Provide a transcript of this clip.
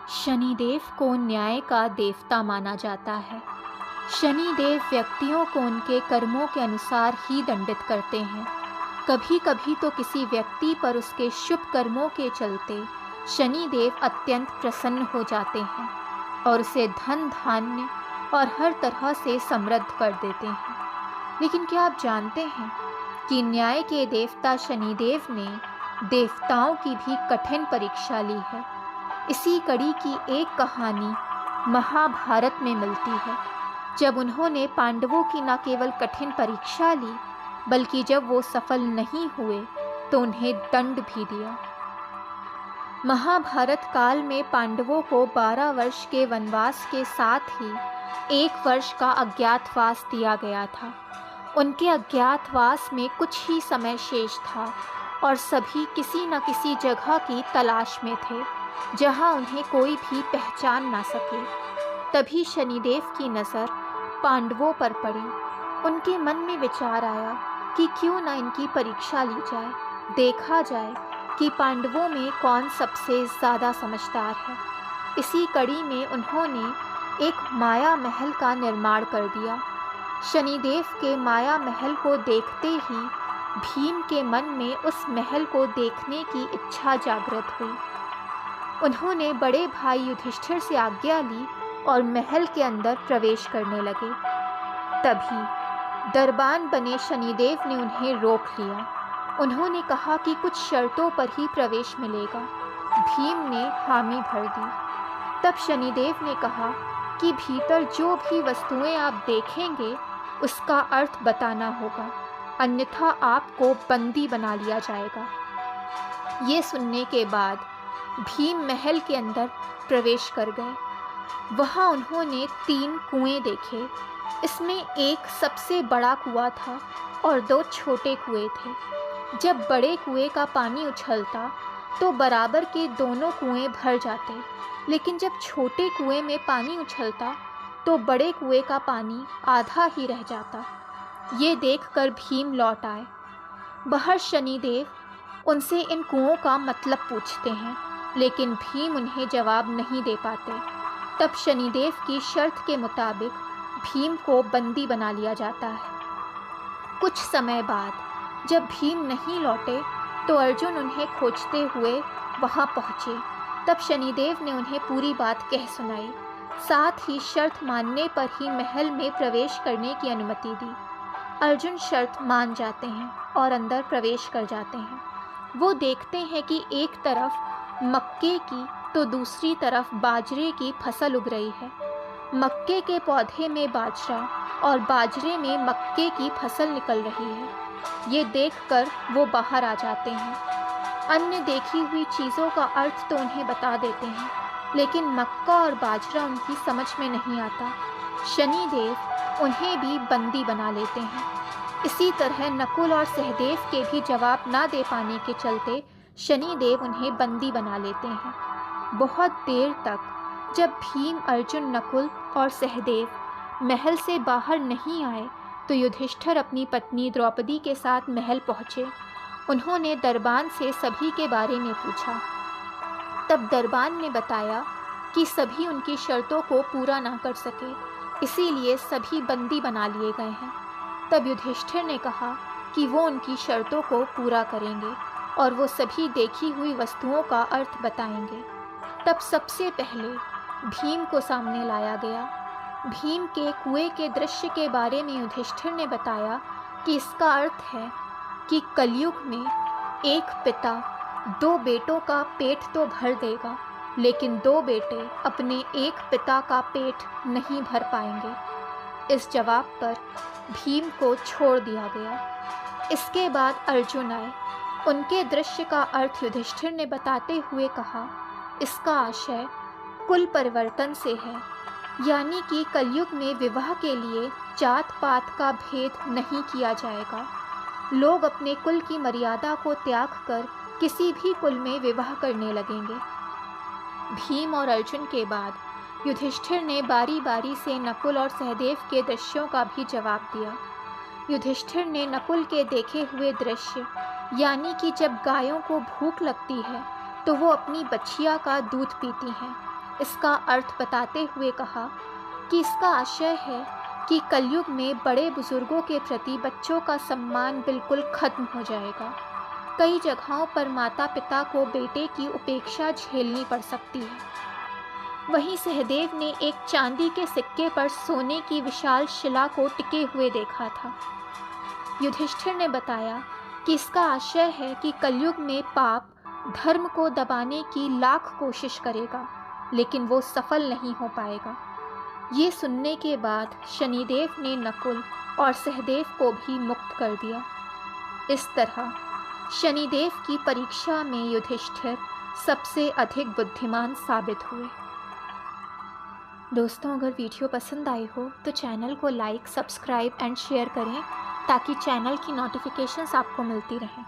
शनिदेव को न्याय का देवता माना जाता है। शनिदेव व्यक्तियों को उनके कर्मों के अनुसार ही दंडित करते हैं। कभी कभी तो किसी व्यक्ति पर उसके शुभ कर्मों के चलते शनिदेव अत्यंत प्रसन्न हो जाते हैं और उसे धन धान्य और हर तरह से समृद्ध कर देते हैं। लेकिन क्या आप जानते हैं कि न्याय के देवता शनिदेव ने देवताओं की भी कठिन परीक्षा ली है। इसी कड़ी की एक कहानी महाभारत में मिलती है, जब उन्होंने पांडवों की न केवल कठिन परीक्षा ली, बल्कि जब वो सफल नहीं हुए तो उन्हें दंड भी दिया। महाभारत काल में पांडवों को 12 वर्ष के वनवास के साथ ही 1 वर्ष का अज्ञातवास दिया गया था। उनके अज्ञातवास में कुछ ही समय शेष था और सभी किसी न किसी जगह की तलाश में थे जहां उन्हें कोई भी पहचान ना सके। तभी शनिदेव की नज़र पांडवों पर पड़ी। उनके मन में विचार आया कि क्यों ना इनकी परीक्षा ली जाए, देखा जाए कि पांडवों में कौन सबसे ज़्यादा समझदार है। इसी कड़ी में उन्होंने एक माया महल का निर्माण कर दिया। शनिदेव के माया महल को देखते ही भीम के मन में उस महल को देखने की इच्छा जागृत हुई। उन्होंने बड़े भाई युधिष्ठिर से आज्ञा ली और महल के अंदर प्रवेश करने लगे। तभी दरबान बने शनिदेव ने उन्हें रोक लिया। उन्होंने कहा कि कुछ शर्तों पर ही प्रवेश मिलेगा। भीम ने हामी भर दी। तब शनिदेव ने कहा कि भीतर जो भी वस्तुएं आप देखेंगे उसका अर्थ बताना होगा, अन्यथा आपको बंदी बना लिया जाएगा। ये सुनने के बाद भीम महल के अंदर प्रवेश कर गए। वहाँ उन्होंने 3 कुएं देखे। इसमें एक सबसे बड़ा कुआं था और 2 छोटे कुएं थे। जब बड़े कुएं का पानी उछलता तो बराबर के दोनों कुएं भर जाते, लेकिन जब छोटे कुएं में पानी उछलता तो बड़े कुएं का पानी आधा ही रह जाता। ये देखकर भीम लौट आए। बाहर शनिदेव उनसे इन कुओं का मतलब पूछते हैं, लेकिन भीम उन्हें जवाब नहीं दे पाते। तब शनिदेव की शर्त के मुताबिक भीम को बंदी बना लिया जाता है। कुछ समय बाद जब भीम नहीं लौटे तो अर्जुन उन्हें खोजते हुए वहां पहुँचे। तब शनिदेव ने उन्हें पूरी बात कह सुनाई, साथ ही शर्त मानने पर ही महल में प्रवेश करने की अनुमति दी। अर्जुन शर्त मान जाते हैं और अंदर प्रवेश कर जाते हैं। वो देखते हैं कि एक तरफ मक्के की तो दूसरी तरफ बाजरे की फसल उग रही है। मक्के के पौधे में बाजरा और बाजरे में मक्के की फसल निकल रही है। ये देखकर वो बाहर आ जाते हैं। अन्य देखी हुई चीज़ों का अर्थ तो उन्हें बता देते हैं, लेकिन मक्का और बाजरा उनकी समझ में नहीं आता। शनिदेव उन्हें भी बंदी बना लेते हैं। इसी तरह नकुल और सहदेव के भी जवाब ना दे पाने के चलते शनिदेव उन्हें बंदी बना लेते हैं। बहुत देर तक जब भीम, अर्जुन, नकुल और सहदेव महल से बाहर नहीं आए तो युधिष्ठिर अपनी पत्नी द्रौपदी के साथ महल पहुँचे। उन्होंने दरबान से सभी के बारे में पूछा। तब दरबान ने बताया कि सभी उनकी शर्तों को पूरा ना कर सके, इसीलिए सभी बंदी बना लिए गए हैं। तब युधिष्ठिर ने कहा कि वो उनकी शर्तों को पूरा करेंगे और वो सभी देखी हुई वस्तुओं का अर्थ बताएंगे। तब सबसे पहले भीम को सामने लाया गया। भीम के कुएं के दृश्य के बारे में युधिष्ठिर ने बताया कि इसका अर्थ है कि कलयुग में एक पिता 2 बेटों का पेट तो भर देगा, लेकिन 2 बेटे अपने एक पिता का पेट नहीं भर पाएंगे। इस जवाब पर भीम को छोड़ दिया गया। इसके बाद अर्जुन आए। उनके दृश्य का अर्थ युधिष्ठिर ने बताते हुए कहा, इसका आशय कुल परिवर्तन से है, यानी कि कलयुग में विवाह के लिए जात पात का भेद नहीं किया जाएगा। लोग अपने कुल की मर्यादा को त्याग कर किसी भी कुल में विवाह करने लगेंगे। भीम और अर्जुन के बाद युधिष्ठिर ने बारी बारी से नकुल और सहदेव के दृश्यों का भी जवाब दिया। युधिष्ठिर ने नकुल के देखे हुए दृश्य, यानी कि जब गायों को भूख लगती है तो वो अपनी बछिया का दूध पीती हैं, इसका अर्थ बताते हुए कहा कि इसका आशय है कि कलयुग में बड़े बुजुर्गों के प्रति बच्चों का सम्मान बिल्कुल खत्म हो जाएगा। कई जगहों पर माता पिता को बेटे की उपेक्षा झेलनी पड़ सकती है। वहीं सहदेव ने एक चांदी के सिक्के पर सोने की विशाल शिला को टिके हुए देखा था। युधिष्ठिर ने बताया कि इसका आशय है कि कलयुग में पाप धर्म को दबाने की लाख कोशिश करेगा, लेकिन वो सफल नहीं हो पाएगा। ये सुनने के बाद शनिदेव ने नकुल और सहदेव को भी मुक्त कर दिया। इस तरह शनिदेव की परीक्षा में युधिष्ठिर सबसे अधिक बुद्धिमान साबित हुए। दोस्तों, अगर वीडियो पसंद आई हो तो चैनल को लाइक, सब्सक्राइब एंड शेयर करें ताकि चैनल की नोटिफिकेशंस आपको मिलती रहें।